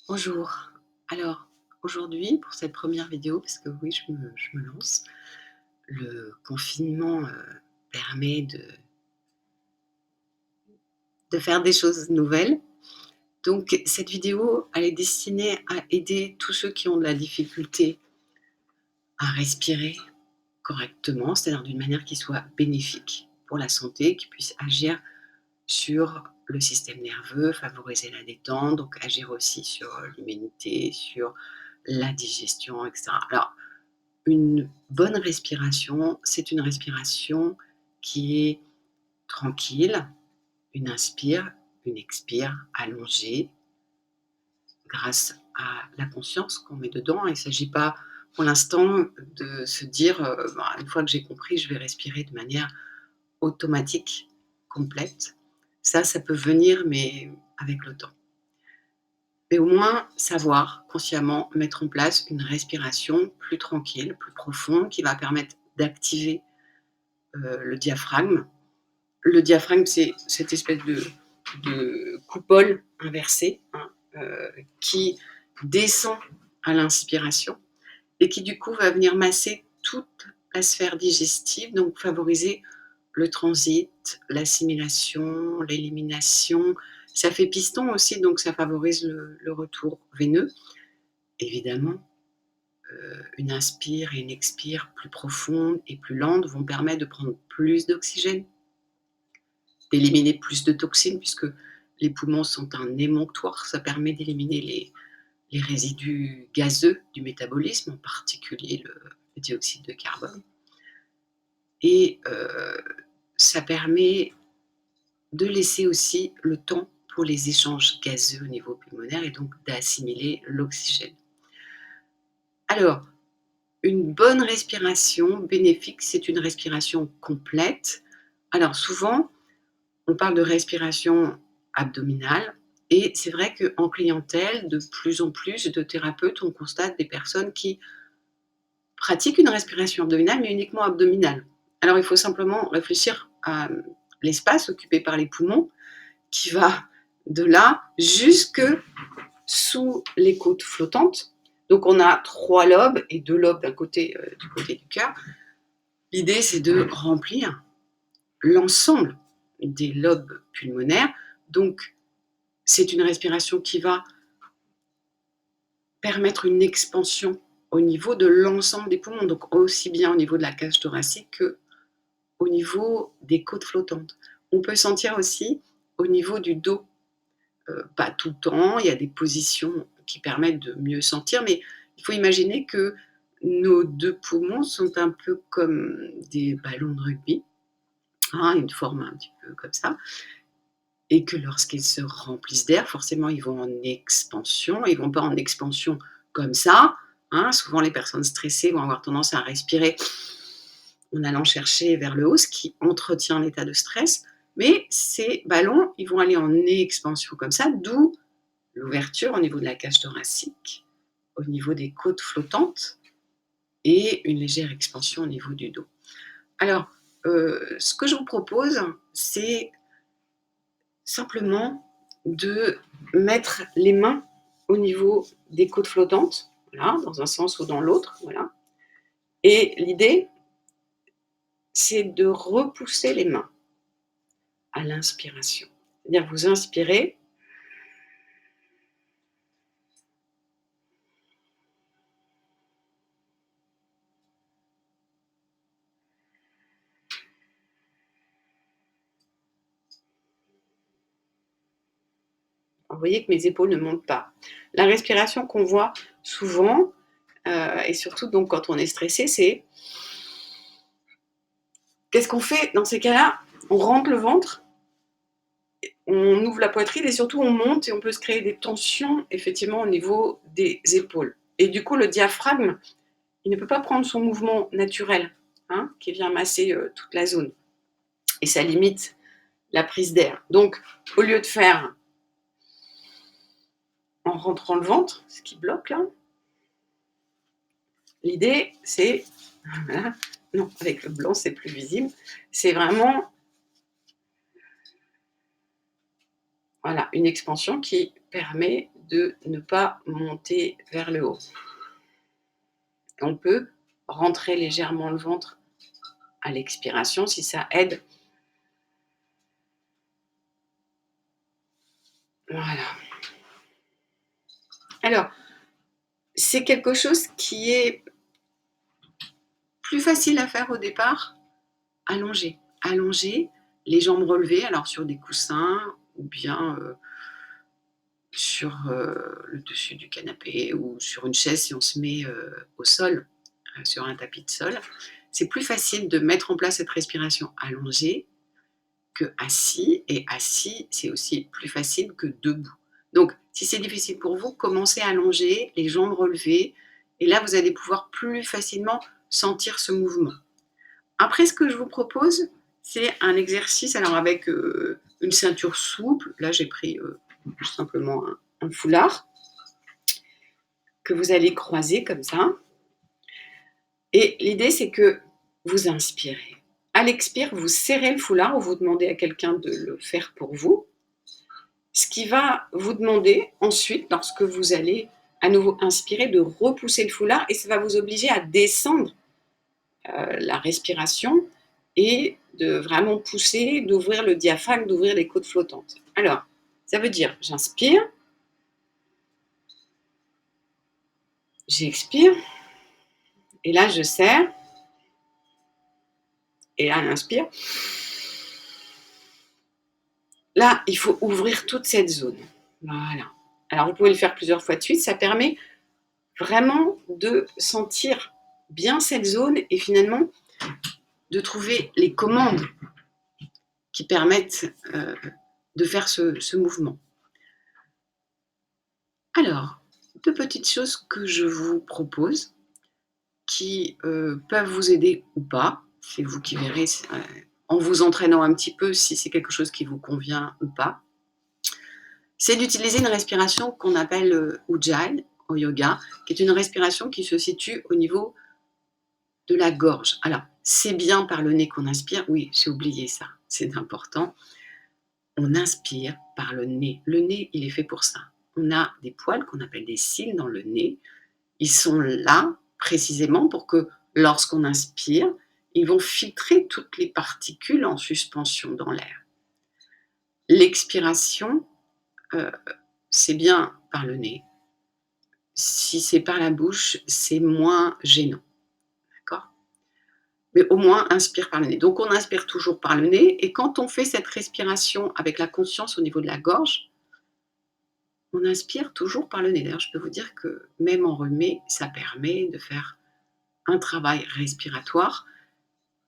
Bonjour. Alors, aujourd'hui, pour cette première vidéo, parce que oui, je me lance, le confinement permet de faire des choses nouvelles. Donc, cette vidéo, elle est destinée à aider tous ceux qui ont de la difficulté à respirer correctement, c'est-à-dire d'une manière qui soit bénéfique pour la santé, qui puisse agir sur le système nerveux, favoriser la détente, donc agir aussi sur l'immunité, sur la digestion, etc. Alors, une bonne respiration, c'est une respiration qui est tranquille, une inspire, une expire allongée grâce à la conscience qu'on met dedans. Il ne s'agit pas pour l'instant de se dire, «Bah, une fois que j'ai compris, je vais respirer de manière automatique, complète». Ça peut venir, mais avec le temps. Mais au moins savoir consciemment mettre en place une respiration plus tranquille, plus profonde, qui va permettre d'activer le diaphragme. Le diaphragme, c'est cette espèce de coupole inversée, hein, qui descend à l'inspiration et qui du coup va venir masser toute la sphère digestive, donc favoriser le transit, l'assimilation, l'élimination. Ça fait piston aussi, donc ça favorise le retour veineux. Évidemment, une inspire et une expire plus profonde et plus lente vont permettre de prendre plus d'oxygène, d'éliminer plus de toxines puisque les poumons sont un émonctoire. Ça permet d'éliminer les résidus gazeux du métabolisme, en particulier le dioxyde de carbone. Et ça permet de laisser aussi le temps pour les échanges gazeux au niveau pulmonaire et donc d'assimiler l'oxygène. Alors, une bonne respiration bénéfique, c'est une respiration complète. Alors souvent, on parle de respiration abdominale et c'est vrai qu'en clientèle, de plus en plus de thérapeutes, on constate des personnes qui pratiquent une respiration abdominale, mais uniquement abdominale. Alors il faut simplement réfléchir à l'espace occupé par les poumons qui va de là jusque sous les côtes flottantes. Donc on a 3 lobes et 2 lobes d'un côté, du côté du cœur. L'idée, c'est de remplir l'ensemble des lobes pulmonaires. Donc c'est une respiration qui va permettre une expansion au niveau de l'ensemble des poumons, donc aussi bien au niveau de la cage thoracique qu'au niveau des côtes flottantes. On peut sentir aussi au niveau du dos, pas tout le temps, il y a des positions qui permettent de mieux sentir, mais il faut imaginer que nos 2 poumons sont un peu comme des ballons de rugby, hein, une forme un petit peu comme ça, et que lorsqu'ils se remplissent d'air, forcément, ils vont en expansion. Ils ne vont pas en expansion comme ça, hein. Souvent, les personnes stressées vont avoir tendance à respirer en allant chercher vers le haut, ce qui entretient l'état de stress. Mais ces ballons, ils vont aller en expansion comme ça, d'où l'ouverture au niveau de la cage thoracique, au niveau des côtes flottantes et une légère expansion au niveau du dos. Alors, ce que je vous propose, c'est simplement de mettre les mains au niveau des côtes flottantes, voilà, dans un sens ou dans l'autre, voilà. Et l'idée, c'est de repousser les mains à l'inspiration. C'est-à-dire vous inspirez, vous voyez que mes épaules ne montent pas. La respiration qu'on voit souvent, et surtout donc quand on est stressé, c'est qu'est-ce qu'on fait dans ces cas-là? On rentre le ventre, on ouvre la poitrine et surtout on monte et on peut se créer des tensions effectivement au niveau des épaules. Et du coup, le diaphragme, il ne peut pas prendre son mouvement naturel, hein, qui vient masser toute la zone. Et ça limite la prise d'air. Donc, au lieu de faire en rentrant le ventre, ce qui bloque là, l'idée c'est, voilà, non, avec le blanc c'est plus visible, c'est vraiment, voilà, une expansion qui permet de ne pas monter vers le haut. On peut rentrer légèrement le ventre à l'expiration si ça aide. Voilà. Alors, c'est quelque chose qui est plus facile à faire au départ, allongé. Allongé, les jambes relevées, alors sur des coussins ou bien, sur, le dessus du canapé ou sur une chaise si on se met, au sol, sur un tapis de sol. C'est plus facile de mettre en place cette respiration allongée qu'assis, et assis, c'est aussi plus facile que debout. Donc si c'est difficile pour vous, commencez allongé, les jambes relevées, et là vous allez pouvoir plus facilement sentir ce mouvement. Après, ce que je vous propose, c'est un exercice, alors avec, une ceinture souple. Là, j'ai pris, tout simplement un foulard que vous allez croiser comme ça, et l'idée, c'est que vous inspirez. À l'expire, vous serrez le foulard ou vous demandez à quelqu'un de le faire pour vous. Ce qui va vous demander ensuite, lorsque vous allez à nouveau inspirer, de repousser le foulard, et ça va vous obliger à descendre, la respiration, et de vraiment pousser, d'ouvrir le diaphragme, d'ouvrir les côtes flottantes. Alors, ça veut dire, j'inspire, j'expire, et là je serre, et là j'inspire. Là, il faut ouvrir toute cette zone. Voilà. Alors vous pouvez le faire plusieurs fois de suite, ça permet vraiment de sentir bien cette zone et finalement de trouver les commandes qui permettent, de faire ce mouvement. Alors, 2 petites choses que je vous propose qui, peuvent vous aider ou pas. C'est vous qui verrez en vous entraînant un petit peu, si c'est quelque chose qui vous convient ou pas. C'est d'utiliser une respiration qu'on appelle, Ujjayi au yoga, qui est une respiration qui se situe au niveau de la gorge. Alors, c'est bien par le nez qu'on inspire. Oui, j'ai oublié ça, c'est important. On inspire par le nez. Le nez, il est fait pour ça. On a des poils qu'on appelle des cils dans le nez. Ils sont là précisément pour que lorsqu'on inspire, ils vont filtrer toutes les particules en suspension dans l'air. L'expiration, c'est bien par le nez. Si c'est par la bouche, c'est moins gênant, d'accord? Mais au moins inspire par le nez. Donc on inspire toujours par le nez, et quand on fait cette respiration avec la conscience au niveau de la gorge, on inspire toujours par le nez. D'ailleurs, je peux vous dire que même en remet, ça permet de faire un travail respiratoire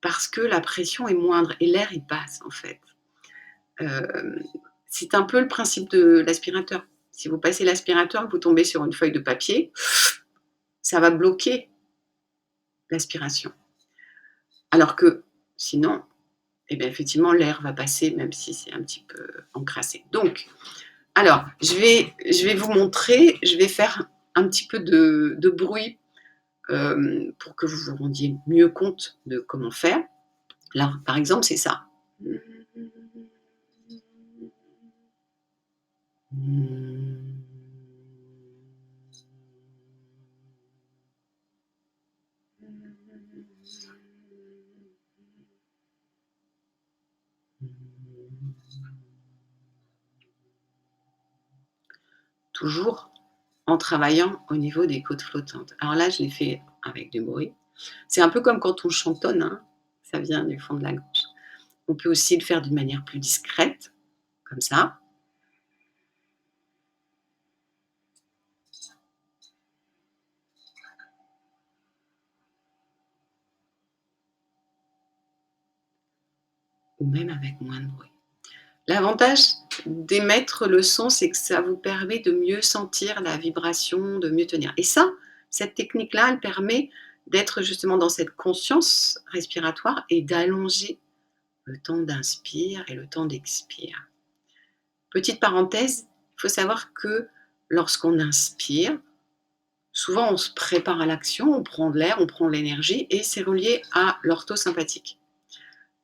parce que la pression est moindre et l'air, il passe en fait. C'est un peu le principe de l'aspirateur. Si vous passez l'aspirateur, vous tombez sur une feuille de papier, ça va bloquer l'aspiration. Alors que sinon, eh bien, effectivement, l'air va passer même si c'est un petit peu encrassé. Donc, alors, je vais vous montrer, je vais faire un petit peu de bruit pour que vous vous rendiez mieux compte de comment faire. Là, par exemple, c'est ça. Toujours en travaillant au niveau des côtes flottantes. Alors là, je l'ai fait avec du bruit. C'est un peu comme quand on chantonne, hein, ça vient du fond de la gorge. On peut aussi le faire d'une manière plus discrète, comme ça. Ou même avec moins de bruit. L'avantage d'émettre le son, c'est que ça vous permet de mieux sentir la vibration, de mieux tenir. Et ça, cette technique-là, elle permet d'être justement dans cette conscience respiratoire et d'allonger le temps d'inspire et le temps d'expire. Petite parenthèse, il faut savoir que lorsqu'on inspire, souvent on se prépare à l'action, on prend de l'air, on prend de l'énergie, et c'est relié à l'orthosympathique,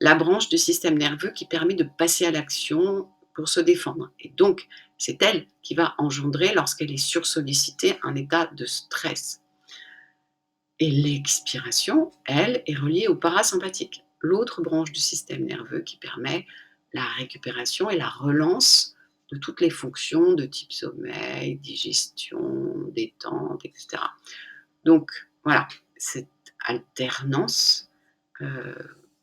la branche du système nerveux qui permet de passer à l'action pour se défendre. Et donc, C'est elle qui va engendrer, lorsqu'elle est sursollicitée, un état de stress. Et l'expiration, elle, est reliée au parasympathique, l'autre branche du système nerveux qui permet la récupération et la relance de toutes les fonctions de type sommeil, digestion, détente, et cetera. Donc voilà, cette alternance, heu,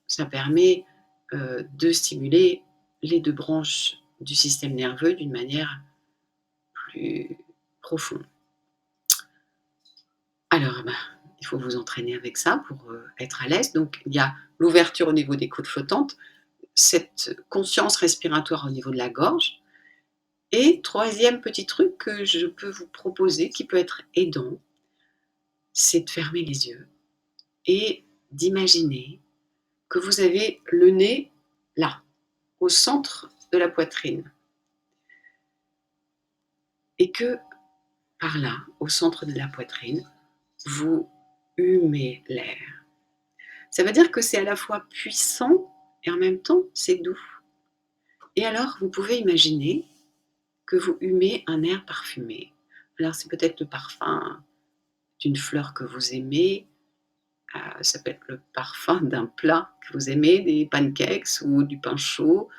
ça permet, de stimuler les 2 branches du système nerveux d'une manière plus profonde. Alors, bah, il faut vous entraîner avec ça pour, être à l'aise. Donc il y a l'ouverture au niveau des côtes flottantes, cette conscience respiratoire au niveau de la gorge et troisième petit truc que je peux vous proposer qui peut être aidant, c'est de fermer les yeux et d'imaginer que vous avez le nez là, au centre de la poitrine et que par là, au centre de la poitrine, vous humez l'air. Ça veut dire que c'est à la fois puissant et en même temps c'est doux. Et alors vous pouvez imaginer que vous humez un air parfumé. Alors c'est peut-être le parfum d'une fleur que vous aimez, ça peut être le parfum d'un plat que vous aimez, des pancakes ou du pain chaud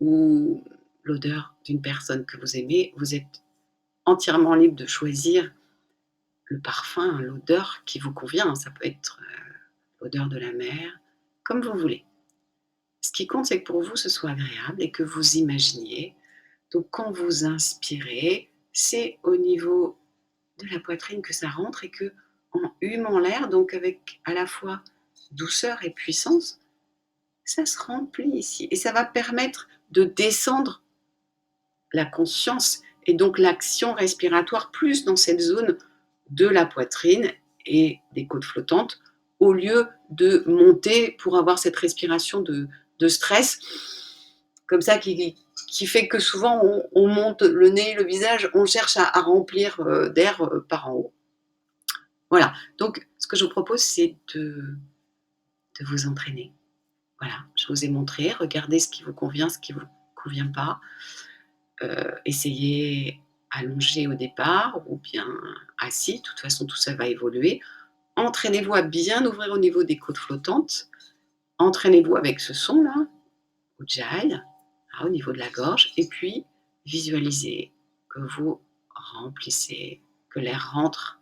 ou l'odeur d'une personne que vous aimez. Vous êtes entièrement libre de choisir le parfum, l'odeur qui vous convient. Ça peut être, l'odeur de la mer, comme vous voulez. Ce qui compte, c'est que pour vous, ce soit agréable et que vous imaginiez. Donc quand vous inspirez, c'est au niveau de la poitrine que ça rentre et que en humant l'air, donc avec à la fois douceur et puissance, ça se remplit ici et ça va permettre de descendre la conscience et donc l'action respiratoire plus dans cette zone de la poitrine et des côtes flottantes, au lieu de monter pour avoir cette respiration de stress, comme ça qui fait que souvent on monte le nez, le visage, on cherche à remplir d'air par en haut. Voilà, donc ce que je vous propose, c'est de vous entraîner. Voilà, je vous ai montré, regardez ce qui vous convient, ce qui ne vous convient pas. Essayez allongé au départ ou bien assis, de toute façon tout ça va évoluer. Entraînez-vous à bien ouvrir au niveau des côtes flottantes. Entraînez-vous avec ce son-là, Ujjayi, au niveau de la gorge et puis visualisez que vous remplissez, que l'air rentre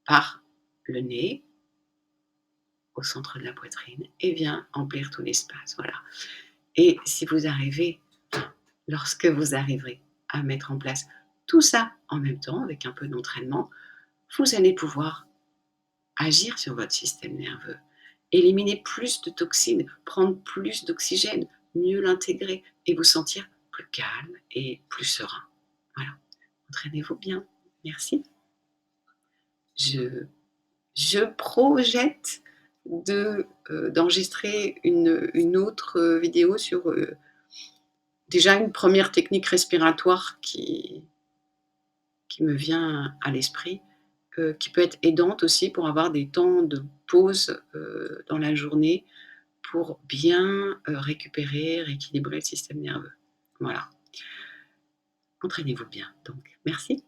par le nez au centre de la poitrine et vient emplir tout l'espace, voilà. Et si vous arrivez, lorsque vous arriverez à mettre en place tout ça en même temps, avec un peu d'entraînement, vous allez pouvoir agir sur votre système nerveux, éliminer plus de toxines, prendre plus d'oxygène, mieux l'intégrer et vous sentir plus calme et plus serein. Voilà, entraînez-vous bien. Merci. Je je projette d'enregistrer une autre, vidéo sur, déjà une première technique respiratoire qui me vient à l'esprit, qui peut être aidante aussi pour avoir des temps de pause, dans la journée pour bien, récupérer, rééquilibrer le système nerveux. Voilà. Entraînez-vous bien donc. Merci.